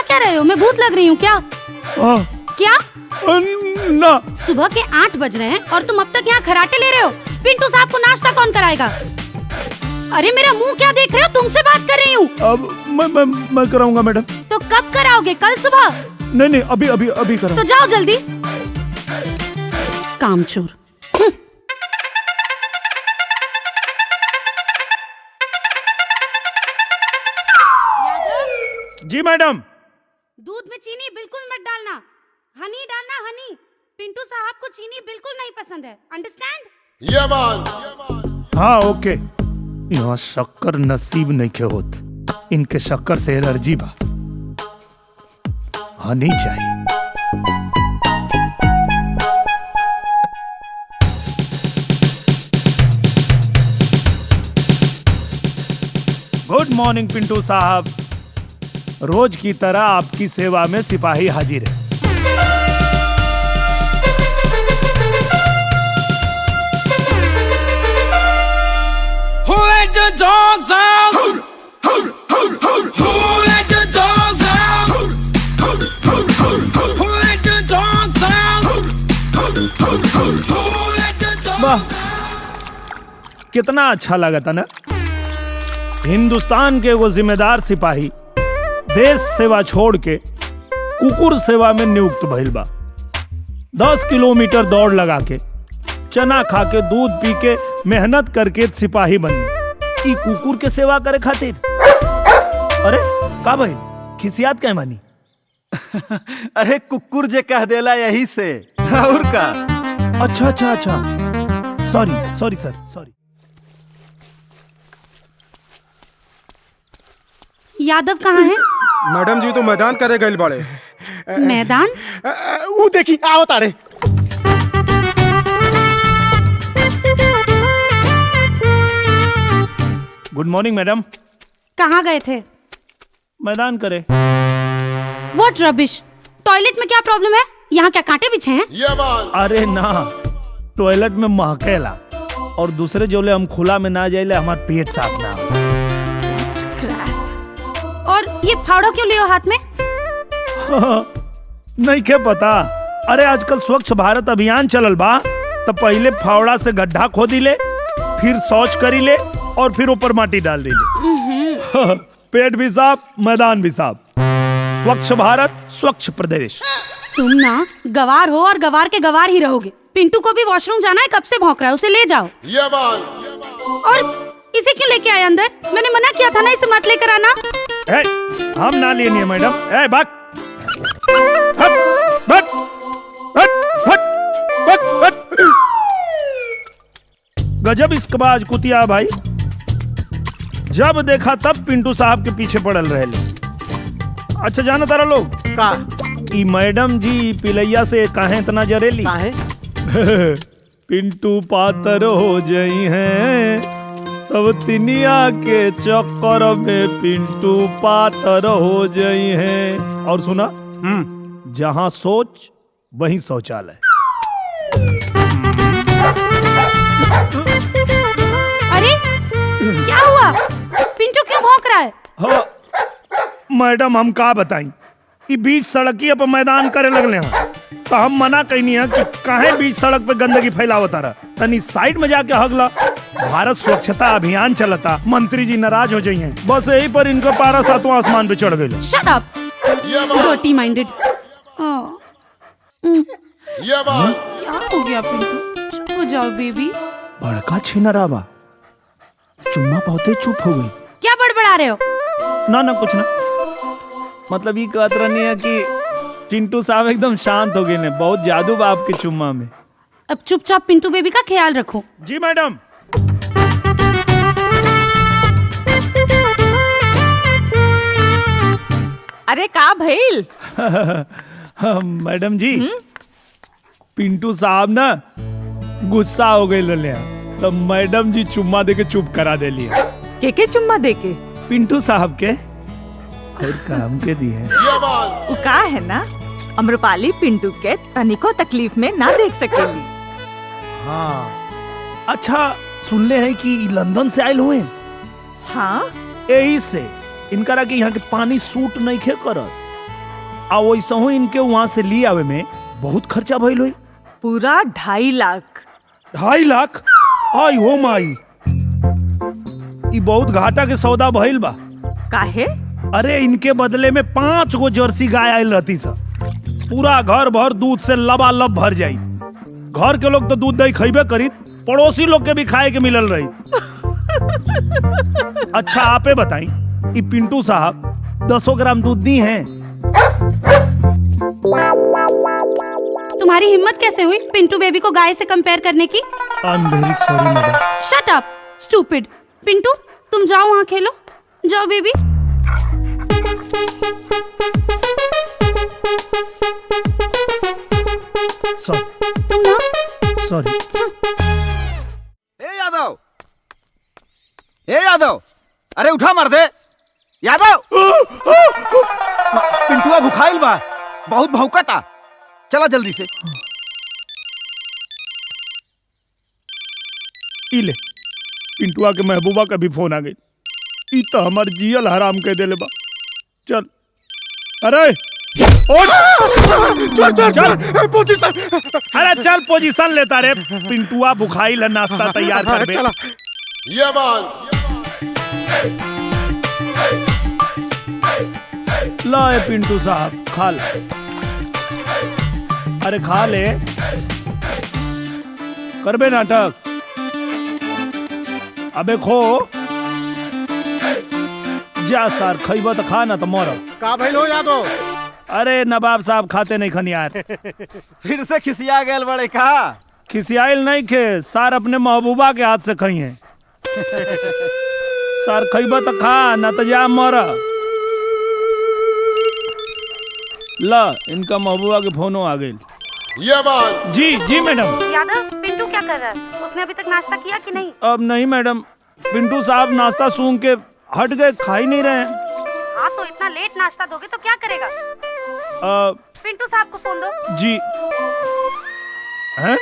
क्या रहे हो? मैं भूत लग रही हूँ क्या? क्या? ना। सुबह के 8 बज रहे हैं और तुम अब तक यहाँ खराटे ले रहे हो। पिंटू साहब को नाश्ता कौन कराएगा? अरे मेरा मुंह क्या देख रहे हो? तुमसे बात कर रही हूँ। अब मैं कराऊंगा मैडम। तो कब कराओगे? कल सुबह? नहीं अभी कराऊं। तो जाओ जल्दी। कामचोर। जी मैडम। दूध में चीनी बिल्कुल मत डालना। हनी डालना, हनी। पिंटू साहब को चीनी बिल्कुल नहीं पसंद है। अंडरस्टैंड? ये मान। हाँ ओके। यहाँ शक्कर नसीब नहीं के होत। इनके शक्कर से एलर्जी बा। हनी चाहिए। गुड मॉर्निंग पिंटू साहब। रोज की तरह आपकी सेवा में सिपाही हाजिर है। Who let the dogs out? Who let the dogs out? Who let the dogs out? Who let the dogs वाह, कितना अच्छा लगा था ना। हिंदुस्तान के वो जिम्मेदार सिपाही देश सेवा छोड़ के कुकुर सेवा में नियुक्त भइल बा। 10 किलोमीटर दौड़ लगा के, चना खा के, दूध पी के, मेहनत करके सिपाही बनी। ई कुकुर के सेवा करे खातिर। अरे का भाई खिसियात क्या मानी? अरे कुकुर जे कह देला यही से और का। अच्छा सॉरी सर। यादव कहाँ है? मैडम जी तो मैदान करे गए बड़े। मैदान? वो देखी आओ तारे। Good morning madam. कहाँ गए थे? मैदान करे। What rubbish. टॉयलेट में क्या प्रॉब्लम है? यहाँ क्या कांटे बिछे हैं? ये मान। अरे ना, टॉयलेट में महकेला और दूसरे जोले हम खुला में ना जाइले हमार पेट साफ ना हो। और ये फावड़ा क्यों लियो हाथ में? नहीं क्या पता। अरे आजकल स्वच्छ भारत अभियान चलल बा, तो पहले फावड़ा से गड्ढा खोदी ले, फिर शौच करी ले और फिर ऊपर माटी डाल दी ले। पेट भी साफ, मैदान भी साफ। स्वच्छ भारत, स्वच्छ प्रदेश। तुम ना गवार हो और गवार के गवार ही रहोगे। पिंटू को भी वॉशरूम जाना है, कब से भौंक रहा है, उसे ले जाओ। ये मान। और इसे क्यों लेके आए अंदर? मैंने मना किया था ना इसे मत लेकर आना। हम ना लिए नहीं मैडम। भाग। गजब इसकबाज कुतिया भाई। जब देखा तब पिंटू साहब के पीछे पड़ल रहे। अच्छा जाना तारा लोग का ई मैडम जी पिलैया से काहे इतना जरेली? काहे? पिंटू पातर हो जाई हैं सब तिनिया के चक्कर में। पिंटू पातर हो जाई हैं। और सुना, जहां सोच वहीं शौचालय। अरे क्या हुआ? पिंटू क्यों भौंक रहा है? हाँ, मैडम हम का बताई। ई बीच सड़किया पर मैदान करे लगले हैं, तो हम मना कहनी है कि काहे बीच सड़क पे गंदगी फैलावता रहा। तनी साइड में जाके हगला। भारत स्वच्छता अभियान चलता, मंत्री जी नाराज हो जाई हैं। बस यही पर इनका पारा 7वां आसमान पे चढ़ गई। Shut up, dirty minded. ये मान। क्या हो गया पिंटू? चुप हो जाओ बेबी। बड़का छिनरा बा, चुम्मा पाते चुप हो गई। क्या बड़बड़ा रहे हो? ना कुछ ना। मतलब ये कहत रहनी है कि चिंटू साहब एकदम शांत हो गए ने। बहुत जादू बा आपके चुम्मा में। अब चुपचाप पिंटू बेबी का ख्याल रखो। जी मैडम। अरे का भइल? मैडम जी, पिंटू साहब ना गुस्सा हो गए लले, तो मैडम जी चुम्मा देके चुप करा देली। के चुम्मा देके? पिंटू साहब के और काम के दिए। वो का है ना, अम्रपाली पिंटू के तनिको तकलीफ में ना देख सकेली। हाँ अच्छा, सुनले हैं कि लंदन से आयल हुए। हाँ यही से इनकरा के यहाँ के पानी सूट नहीं खे करत। आ वैसे ही इनके वहां से ली आवे में बहुत खर्चा भइल होई। पूरा 2.5 लाख। 2.5 लाख? आई हो माई, ई बहुत घाटा के सौदा भइल बा। काहे? अरे इनके बदले में 5 गो जर्सी गाय आयल रहती सा, पूरा घर भर दूध से लबालब भर जाई। घर के लोग तो दूध दही खइबे करी, पड़ोसी लोग के भी खाए के मिलल रही। अच्छा आपे बताई, ई पिंटू साहब 10 ग्राम दूध दी हैं? तुम्हारी हिम्मत कैसे हुई पिंटू बेबी को गाय से कंपेयर करने की? I am very sorry madam. Shut up stupid. Pintu तुम जाओ वहाँ खेलो, जाओ बेबी। तुम ना सॉरी। ए यादव, अरे उठा मर दे यादव। पिंटुआ भुखाइल बा, बहुत भौंकता, चला जल्दी से। ई ले, पिंटुआ के महबूबा का भी फोन आ गई। ई तो हमार जियल हराम कह देले बा। चल, अरे उठ, चल चल चल पोजीशन। अरे चल पोजीशन लेता रे। पिंटुआ बुखाइल है, नाश्ता तैयार कर दे। ये बाल ला ए पिंटू साहब, खा ले। अरे खा ले, करबे नाटक। अबे खो जा सर, खइबा तो खा ना तो मर। का भइल हो यादव? अरे नवाब साहब खाते नहीं खनी यार। फिर से खिसिया गए बड़े का? खिसियाइल नहीं खे सर, अपने महबूबा के हाथ से खई है। सर खइबा तो खा ना तो जा मर। ला इनका महबूबा के फोनो आ गई। ये बाल जी जी मैडम। यादव पिंटू क्या कर रहा है? उसने अभी तक नाश्ता किया कि नहीं? अब नहीं मैडम, पिंटू साहब नाश्ता सूंघ के हट गए, खा ही नहीं रहे हैं। हाँ तो इतना लेट नाश्ता दोगे तो क्या करेगा? पिंटू साहब को फोन दो। जी हैं?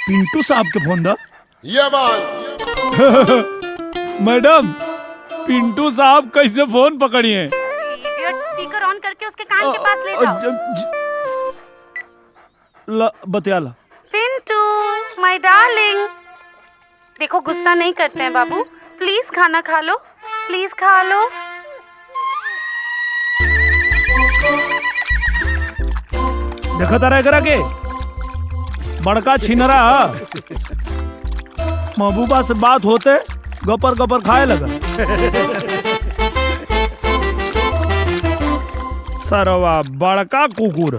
पिंटू साहब के फोन दो। ये बाल मैडम पिंटू साहब कैसे फोन पकड़िए? इडियट, स्पीकर ऑन करके उसके कान के पास ले जाओ। बतिया ला। पिंटू माय डार्लिंग, देखो गुस्सा नहीं करते हैं बाबू, प्लीज खाना खा लो, प्लीज खा लो। देखा तारा एकरा के बड़का छिनरा। महबूबा से बात होते गपर गपर खाए लगा। सरवा बड़का कुकुर।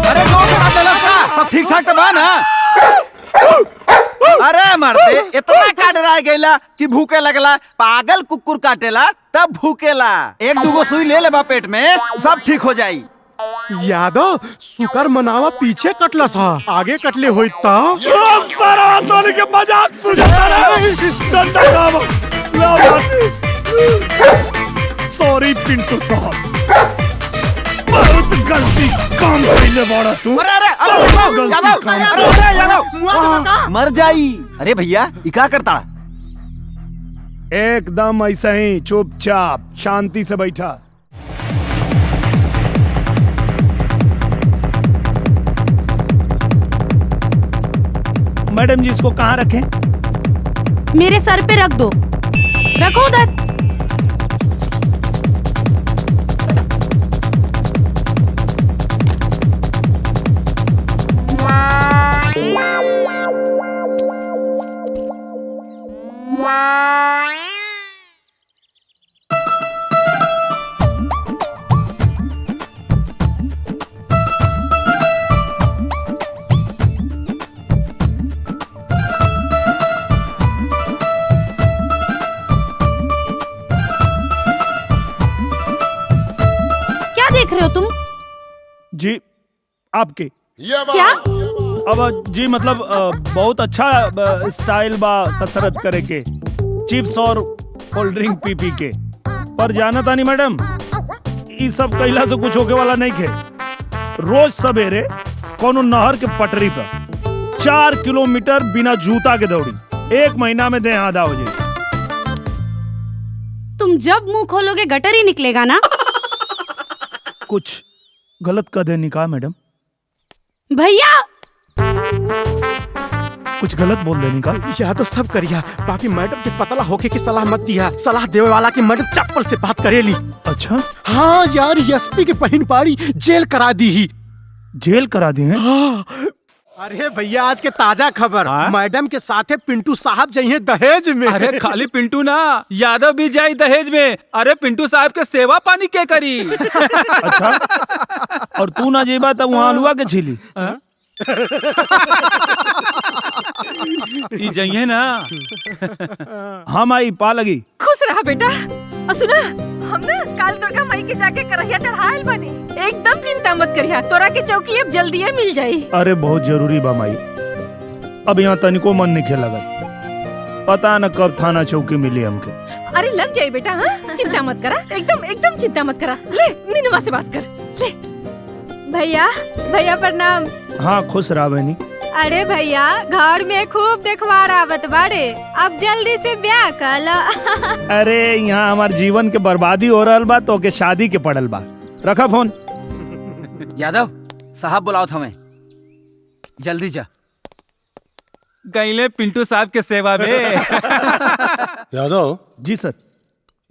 अरे सब ठीक ठाक तो बा ना? अरे मरते, इतना का डरा गईला कि भूखे लगला। पागल कुकुर काटेला तब भूकेला। 1-2 सुई ले ले बा पेट में, सब ठीक हो जाई। यादव शुकर मनावा पीछे कटलस हा, आगे कटले होई ता। के मजाक सॉरी पिंटू साहब, बहुत गलती काम कइले बड़ा तू। यादव मर जाई। अरे भैया ई का करता? एकदम ऐसा ही चुपचाप शांति से बैठा। मैडम जी इसको कहाँ रखें? मेरे सर पे रख दो, रखो उधर। देख रहे हो तुम? जी आपके ये क्या? अब जी मतलब बहुत अच्छा स्टाइल बा कसरत करे के, चिप्स और कोल्ड ड्रिंक पी पी के। पर जाना तानी मैडम, ये सब कैला से कुछ होके वाला नहीं खे। रोज सवेरे कोनो नहर के पटरी पर 4 किलोमीटर बिना जूता के दौड़ी, 1 महीना में देह आधा हो जाए। तुम जब मुंह खोलोगे गटर ही निकलेगा ना। कुछ गलत कर देनी का मैडम? भैया कुछ गलत बोल देनी का? या तो सब करिया, बाकी मैडम के पतला होके की सलाह मत दिया। सलाह देवे वाला की मैडम चप्पल से बात करेली। अच्छा हाँ यार, एसपी के बहन पाड़ी जेल करा दी ही। जेल करा दी है? हाँ। अरे भैया, आज के ताजा खबर, मैडम के साथे पिंटू साहब जाइए दहेज में। अरे खाली पिंटू ना, यादव भी जाई दहेज में। अरे पिंटू साहब के सेवा पानी के करी। अच्छा, और तू ना जेबा तब वहाँ हलवा के छीली? ई जाइए ना। हम आई पा लगी। खुश रहा बेटा। सुना, हमने काल दुर्गा माई के जाके करहिया चढ़ायल बनी। एकदम चिंता मत करिया, तोरा के चौकी अब जल्दी मिल जाई। अरे बहुत जरूरी बा माई, अब यहाँ तनिको मन नहीं खेला। पता न कब थाना चौकी मिली हमके। अरे लग जाए बेटा, हाँ चिंता मत करा, एकदम चिंता मत करा। ले मीनवा से बात कर ले। भैया भैया प्रणाम। हाँ खुश रहा बहनी। अरे भैया, घर में खूब देखवार आवत बाड़े, अब जल्दी से ब्याह कर। अरे यहाँ हमार जीवन के बर्बादी हो रहा बा तो के शादी के पड़ल बा। रखा फोन। यादव साहब बुलाओ हमें, जल्दी जा। गईले पिंटू साहब के सेवा में। यादव जी सर।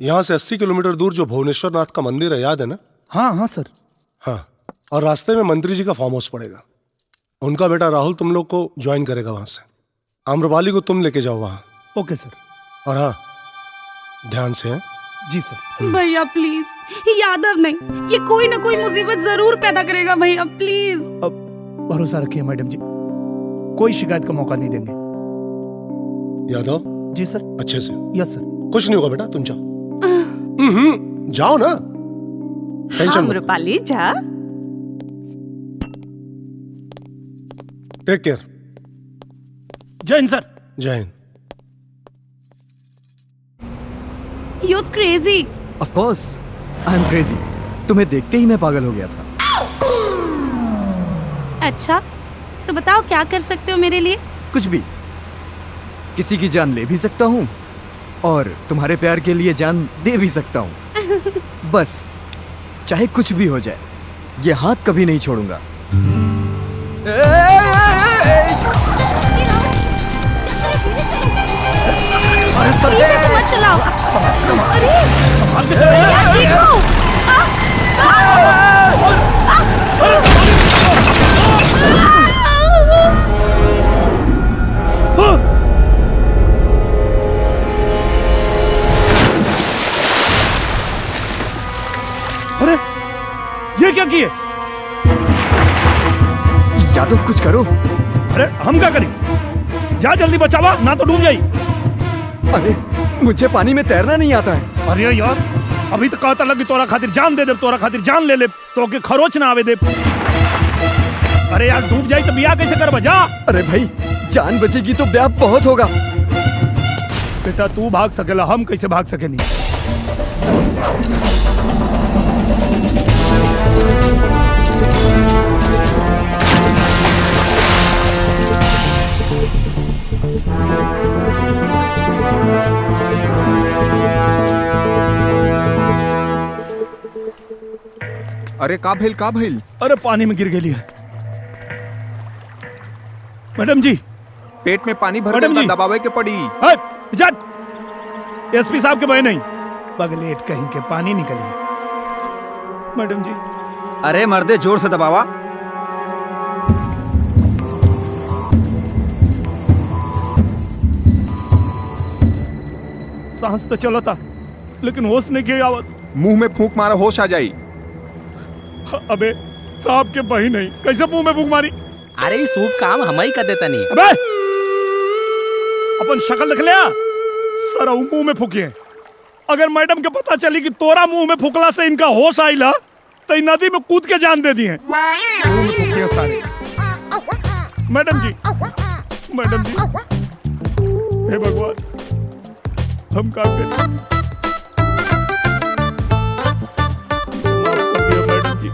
यहाँ से 80 किलोमीटर दूर जो भुवनेश्वर नाथ का मंदिर है, याद है ना? हाँ हाँ सर। हाँ, और रास्ते में मंत्री जी का फार्म हाउस पड़ेगा। उनका बेटा राहुल तुम लोग को ज्वाइन करेगा वहां से। आम्रपाली को तुम लेके जाओ वहां। Okay sir. और हाँ, ध्यान से है। जी सर। भैया प्लीज, यादव नहीं, ये कोई ना कोई मुसीबत जरूर पैदा करेगा भैया प्लीज। अब भरोसा रखिए मैडम जी, कोई शिकायत का मौका नहीं देंगे। यादव जी सर। अच्छे से। Yes sir. कुछ नहीं होगा बेटा, तुम जाओ। जाओ ना, टेंशन मत। आम्रपाली जा। Take care. जय हिंद सर। जय Hind. You're crazy. Of course, I'm crazy. तुम्हें देखते ही मैं पागल हो गया था। अच्छा, तो बताओ क्या कर सकते हो मेरे लिए? कुछ भी, किसी की जान ले भी सकता हूँ और तुम्हारे प्यार के लिए जान दे भी सकता हूँ। बस चाहे कुछ भी हो जाए, ये हाथ कभी नहीं छोड़ूंगा। धीरे से मत चलाओ। अरे भैया देखो। अरे ये क्या किए? यादव कुछ करो। अरे हम क्या करें? जा जल्दी बचावा, ना तो डूब जाई। अरे मुझे पानी में तैरना नहीं आता है। अरे यार, अभी तो कहता लगी तोरा खातिर जान दे दे, तोरा खातिर जान ले ले, तो के खरोच ना आवे दे। अरे यार डूब जाई तो बियाह कैसे करबा? जा। अरे भाई, जान बचेगी तो ब्याह बहुत होगा। बेटा तू भाग सकेला, हम कैसे भाग सकेनी? अरे का भइल? अरे पानी में गिर गेली है। मैडम जी, पेट में पानी भर मैडम गया, जी। दबावे के पड़ी। एसपी साहब के बहन नहीं, बगलेट कहीं के पानी निकली। मैडम जी। अरे मर्दे जोर से दबावा। सांस तो चलो था, लेकिन होश नहीं किया आवत। मुंह में फूंक मारा, होश आ जाई। अबे साहब के बही नहीं, कैसे मुंह में फूंक मारी? अरे ये सूप काम हम ही कर देता नहीं। अबे अपन शक्ल देख लिया, सारा मुंह में फूकिए। अगर मैडम के पता चली कि तोरा मुंह में फूकला से इनका होश आइला तो इन नदी में कूद के जान दे दिए। मुंह में फूकिए सारे। मैडम जी, मैडम जी, हे भगवान, हम क्या करें? मैडम जी।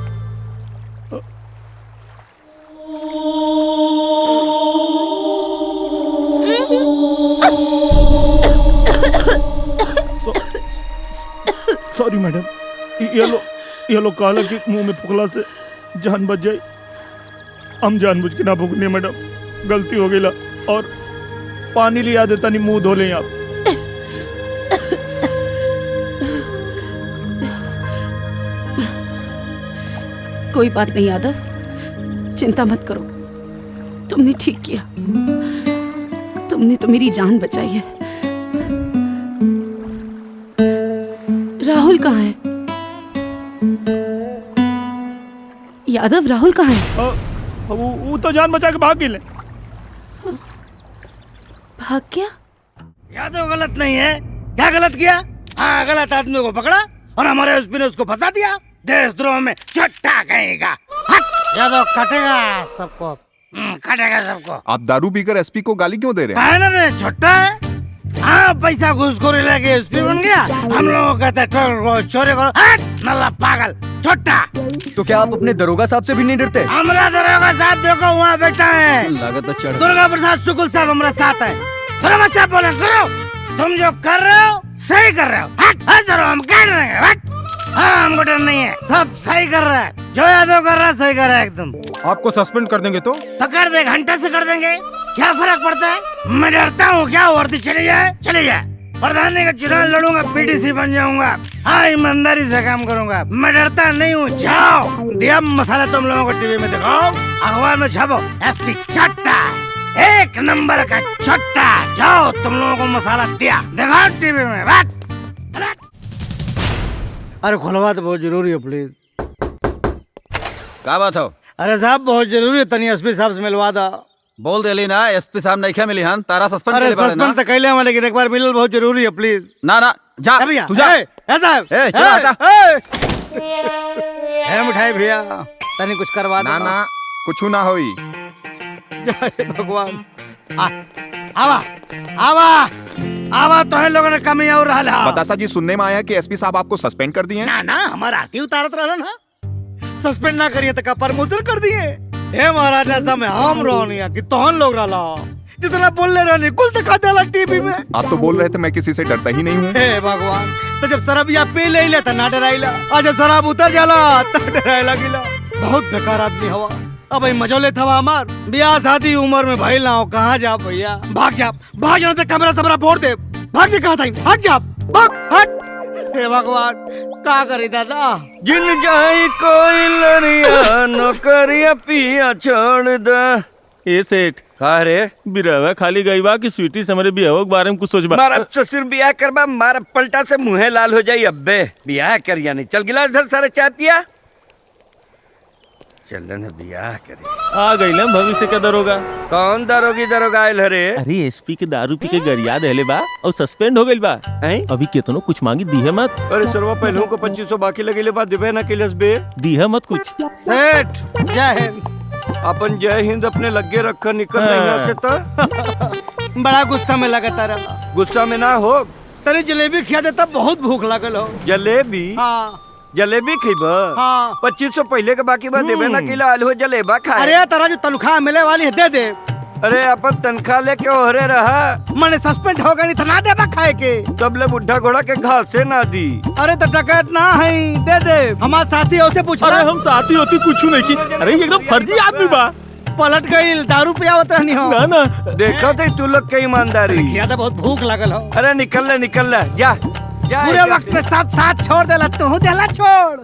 सॉरी मैडम, ये लोग कहला कि मुंह में फुकला से जान बच जाए। हम जानबूझ के ना फूकने मैडम, गलती हो गई। और पानी लिया देता नहीं, मुंह धो लें आप। कोई बात नहीं यादव, चिंता मत करो, तुमने ठीक किया, तुमने तो मेरी जान बचाई है। राहुल कहाँ है? यादव, राहुल कहाँ है? वो तो जान बचा के भाग गए। भाग गया? यादव गलत नहीं है। क्या गलत किया? हाँ, गलत आदमी को पकड़ा और हमारे एसपी ने उसको फंसा दिया। देशद्रोह में चट्टा कहेगा। यादव कटेगा सबको, कटेगा सबको। आप दारू पीकर एसपी को गाली क्यों दे रहे हैं? है ना रे, छोटा है। हाँ, पैसा घूसखोरी लेके एसपी बन गया। हम लोग कहते चोरी करो, नल्ला पागल छोटा। तो क्या आप अपने दरोगा साहब से भी नहीं डरते? हमारा दरोगा साहब देखो वहाँ बैठा है, लागत चढ़। दुर्गा प्रसाद शुक्ल साहब हमारे साथ है। दरोगा साहब बोले करो, तुम जो कर रहे हो सही कर रहे हो। हट सर, हम क्या करेंगे? हाँ, हमको डर नहीं है, सब सही कर रहा है। जो यादव कर रहा है सही कर रहा है एकदम। आपको सस्पेंड कर देंगे तो कर दे, घंटे से कर देंगे, क्या फर्क पड़ता है? मैं डरता हूँ क्या? वर्दी चली जाए चली जाए। प्रधानी का चुनाव लड़ूंगा, पीटीसी बन जाऊंगा। हाँ, ईमानदारी से काम करूंगा, मैं डरता नहीं हूँ। जाओ, दिया मसाला तुम लोगों को टीवी में दिखाओ, अखबार में छापो, एसपी चट्टा, एक नंबर का चट्टा। जाओ, तुम लोगों को मसाला दिया, दिखाओ टीवी में। बात अरे खुलवा तो बहुत जरूरी है प्लीज। क्या बात हो? अरे साहब बहुत जरूरी है, तनी एसपी साहब से मिलवा दो। बोल देली ना, एसपी साहब नहीं क्या मिली हन, तारा सस्पेंड अरे कर दे ना। सस्पेंड तो कैले हम, लेकिन एक बार मिलल बहुत जरूरी है प्लीज। ना जा भैया, तू जा। साहब चलो हटा। मिठाई भैया, तनी कुछ करवा ना ना कुछ ना होई। जय भगवान। आवा आवा आवा, तो है लोगों ने कमी और रहा। बतासा जी, सुनने में आया कि एसपी साहब आपको सस्पेंड कर दिए। ना हमारा आरती उतारत रहा ना, सस्पेंड ना करिए तो का प्रमोशन कर दिए। हे महाराज, ऐसा में हम रोनिया कि तोहन लोग रहा जितना बोलने रहने कुल दिखा देला टीवी में। आप तो बोल रहे थे मैं किसी से डरता ही नहीं हूँ। हे भगवान, तो जब शराब या पी ले तो ना डराइला, आज शराब उतर जाला तो डराए लगिला। बहुत बेकार आदमी हवा। अब मजो ले था हमार ब्याह शादी उम्र में भाई ना हो। कहाँ जा भैया? भाग जाना तो कमरा सबरा फोड़ दे। भाग जा, कहाँ था? हट जा, भाग, हट। हे भगवान, का करी दादा? जिन जाई कोई लरिया नौकरिया पिया छोड़ दे। ए सेठ, का रे? बिरवा खाली गई बा कि स्वीटी से हमारे बियाह के बारे में कुछ सोचबा? मारा ससुर बियाह करबा, मारा पलटा से मुँहे लाल हो जाई। अब्बे बियाह करिया नहीं, चल गिलास धर, सारे चाय पिया। चलन बियाह करे। आ गई ना भविष्य का दरोगा। कौन दरोगा आयल हरे? अरे एसपी के दारू पी के गरिया देले बा और सस्पेंड हो गइल बा। अभी केतनो कुछ मांगी दी है मत। अरे सरवा पहलू को 2500 बाकी लगेले बा, देबे ना किलस बे। दी है मत कुछ। सेठ जय हिंद। अपन जय हिंद अपने लगे रखा, निकल नहीं से तो। बड़ा गुस्सा में लगा रहा। गुस्सा में ना हो, तनी जलेबी खिया देता, बहुत भूख लगल हो। जलेबी? हाँ। जलेबी खीबा? हाँ। 2500 पहले के बाकी बात देबे ना किला आलू जलेबा खा। अरे तारा जो तनख्वाह मिले वाली है दे दे। अरे अपन तनख्वाह लेके ओहरे रहा, मैंने सस्पेंड हो गई तो ना देबा खाए के। तब ले बुढ़ा घोड़ा के घास से ना दी। अरे तो डकैत ना है, दे दे। हमारे साथी होते पूछ। अरे हम साथी होती कुछ नहीं की। अरे एकदम फर्जी आदमी बा। पलट गई, दारू पियावत रहनी हो। ना देखा थे तू लोग के ईमानदारी। बहुत भूख लगल हो। अरे निकल ले जा। पूरे वक्त में सब साथ छोड़ देला, तू देला छोड़।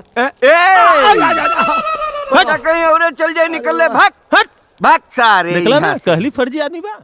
कहीं और चल जाए, निकल ले, भाग भाग सारे। निकला ना, कहली फर्जी आदमी बा।